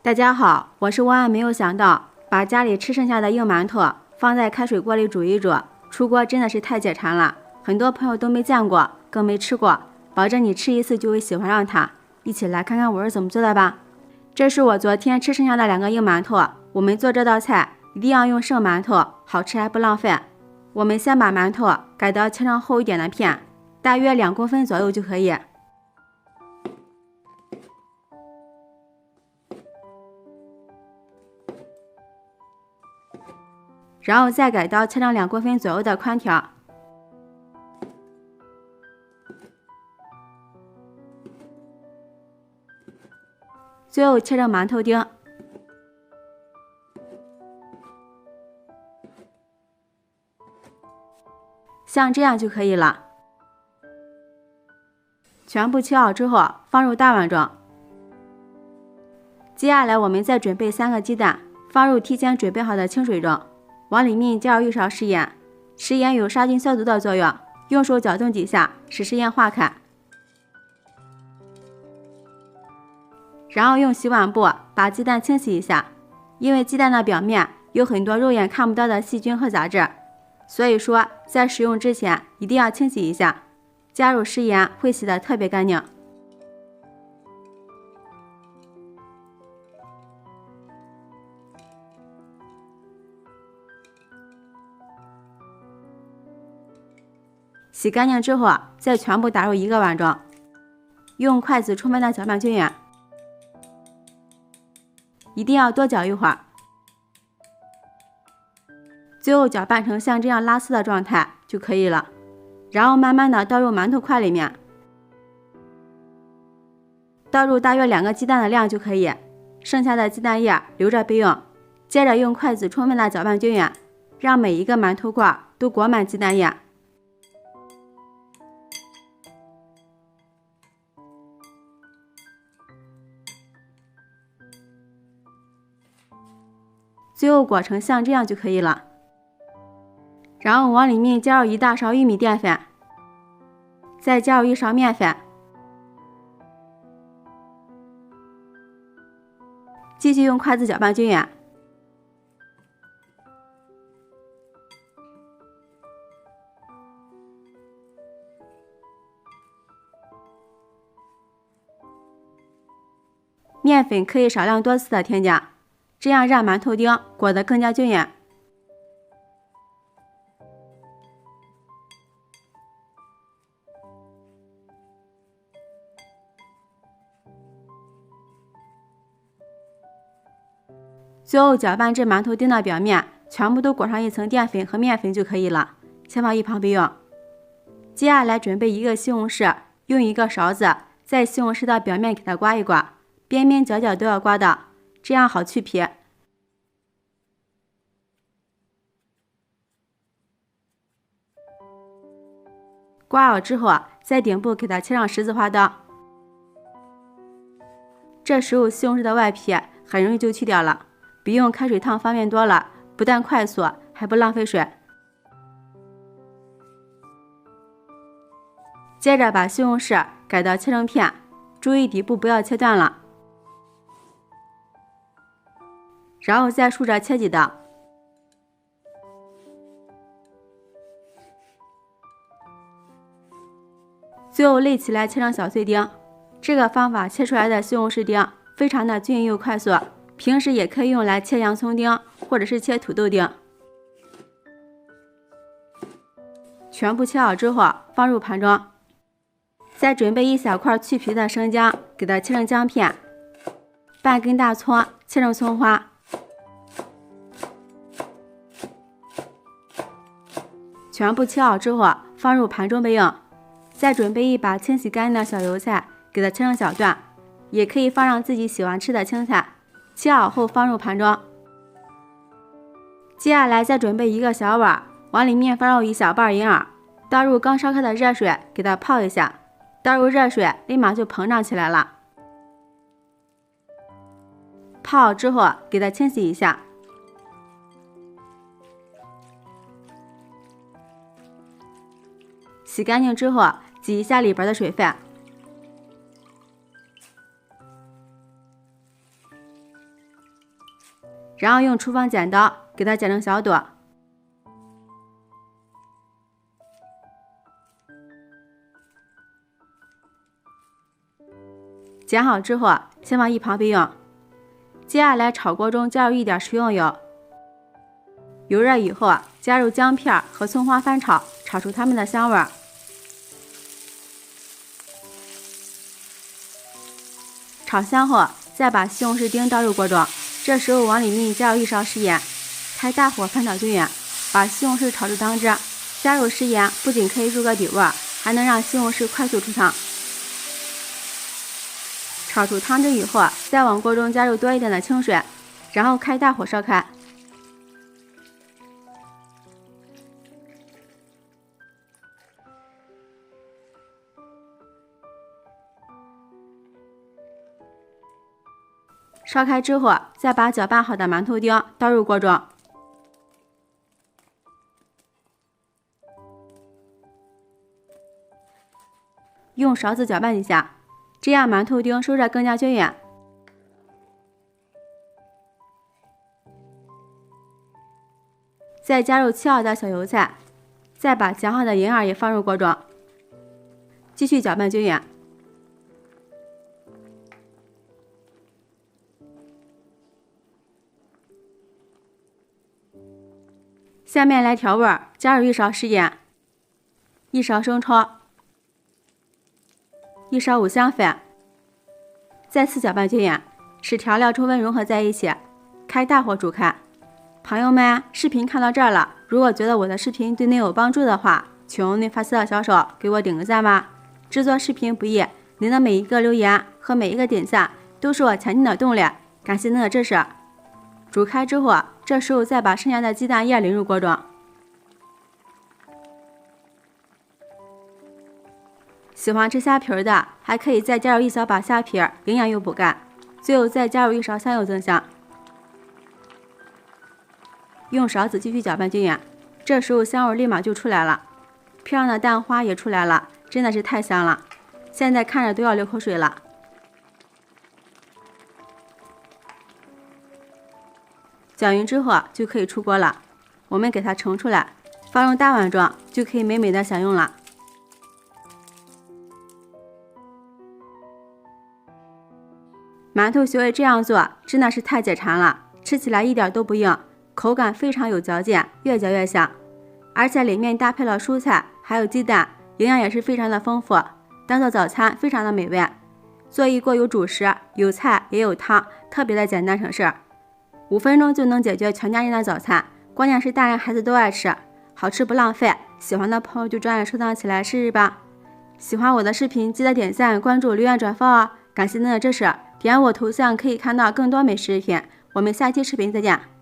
大家好，我是万万没有想到，把家里吃剩下的硬馒头放在开水锅里煮一煮，出锅真的是太解馋了。很多朋友都没见过，更没吃过，保证你吃一次就会喜欢上它。一起来看看我是怎么做的吧。这是我昨天吃剩下的2个硬馒头，我们做这道菜一定要用剩馒头，好吃还不浪费。我们先把馒头改刀切成厚一点的片，大约2公分左右就可以。然后再改刀切成2公分左右的宽条，最后切成馒头丁，像这样就可以了。全部切好之后放入大碗中。接下来我们再准备3个鸡蛋，放入提前准备好的清水中。往里面加入1勺食盐，食盐有杀菌消毒的作用，用手搅动几下，使食盐化开。然后用洗碗布把鸡蛋清洗一下，因为鸡蛋的表面有很多肉眼看不到的细菌和杂质，所以说在使用之前一定要清洗一下。加入食盐会洗得特别干净。洗干净之后，再全部打入一个碗中，用筷子充分的搅拌均匀，一定要多搅一会儿，最后搅拌成像这样拉丝的状态就可以了。然后慢慢的倒入馒头块里面，倒入大约2个鸡蛋的量就可以，剩下的鸡蛋液留着备用。接着用筷子充分的搅拌均匀，让每一个馒头块都裹满鸡蛋液。最后裹成像这样就可以了。然后往里面加入1大勺玉米淀粉，再加入1勺面粉，继续用筷子搅拌均匀。面粉可以少量多次的添加，这样让馒头丁裹得更加均匀。最后搅拌至馒头丁的表面全部都裹上一层淀粉和面粉就可以了，先放一旁备用。接下来准备1个西红柿，用1个勺子在西红柿的表面给它刮一刮，边边角角都要刮到，这样好去皮。刮好之后，在顶部给它切上10字花刀。这时候西红柿的外皮很容易就去掉了，比用开水烫方便多了，不但快速，还不浪费水。接着把西红柿改刀切成片，注意底部不要切断了。然后再竖着切几刀。最后垒起来切成小碎丁。这个方法切出来的西红柿丁非常的均匀又快速，平时也可以用来切洋葱丁或者是切土豆丁。全部切好之后放入盘中，再准备1小块去皮的生姜，给它切成姜片，半根大葱切成葱花，全部切好之后放入盘中备用。再准备1把清洗干净的小油菜，给它切成小段，也可以放上自己喜欢吃的青菜，切好后放入盘中。接下来再准备1个小碗，往里面放入1小瓣银耳，倒入刚烧开的热水给它泡一下，倒入热水立马就膨胀起来了。泡好之后给它清洗一下，洗干净之后挤一下里边的水分，然后用厨房剪刀给它剪成小朵。剪好之后，先放一旁备用。接下来炒锅中加入一点食用油，油热以后加入姜片和葱花翻炒，炒出它们的香味。炒香后，再把西红柿丁倒入锅中，这时候往里面加入1勺食盐，开大火翻炒均匀，把西红柿炒至汤汁。加入食盐不仅可以入个底味，还能让西红柿快速出汤。炒出汤汁以后，再往锅中加入多一点的清水，然后开大火烧开。烧开之后，再把搅拌好的馒头丁倒入锅中，用勺子搅拌一下，这样馒头丁收热更加均匀。再加入切好的小油菜，再把剪好的银耳也放入锅中，继续搅拌均匀。下面来调味，加入1勺食盐，1勺生抽，1勺五香粉，再次搅拌均匀，使调料充分融合在一起，开大火煮开。朋友们，视频看到这儿了，如果觉得我的视频对您有帮助的话，请用您发丝的小手给我点个赞吧。制作视频不易，您的每一个留言和每一个点赞都是我前进的动力，感谢您的支持。煮开之后，这时候再把剩下的鸡蛋液淋入锅中。喜欢吃虾皮的，还可以再加入1小把虾皮，营养又补钙。最后再加入1勺香油增香。用勺子继续搅拌均匀，这时候香味立马就出来了，片上的蛋花也出来了，真的是太香了，现在看着都要流口水了。搅匀之后就可以出锅了，我们给它盛出来，放入大碗中，就可以美美的享用了。馒头学会这样做真的是太解馋了，吃起来一点都不硬，口感非常有嚼劲，越嚼越香。而且里面搭配了蔬菜还有鸡蛋，营养也是非常的丰富，当做早餐非常的美味。做一锅有主食有菜也有汤，特别的简单省事，5分钟就能解决全家人的早餐，关键是大人孩子都爱吃，好吃不浪费。喜欢的朋友就抓紧收藏起来试试吧。喜欢我的视频记得点赞关注留言转发哦，感谢您的支持。点我头像可以看到更多美食视频，我们下期视频再见。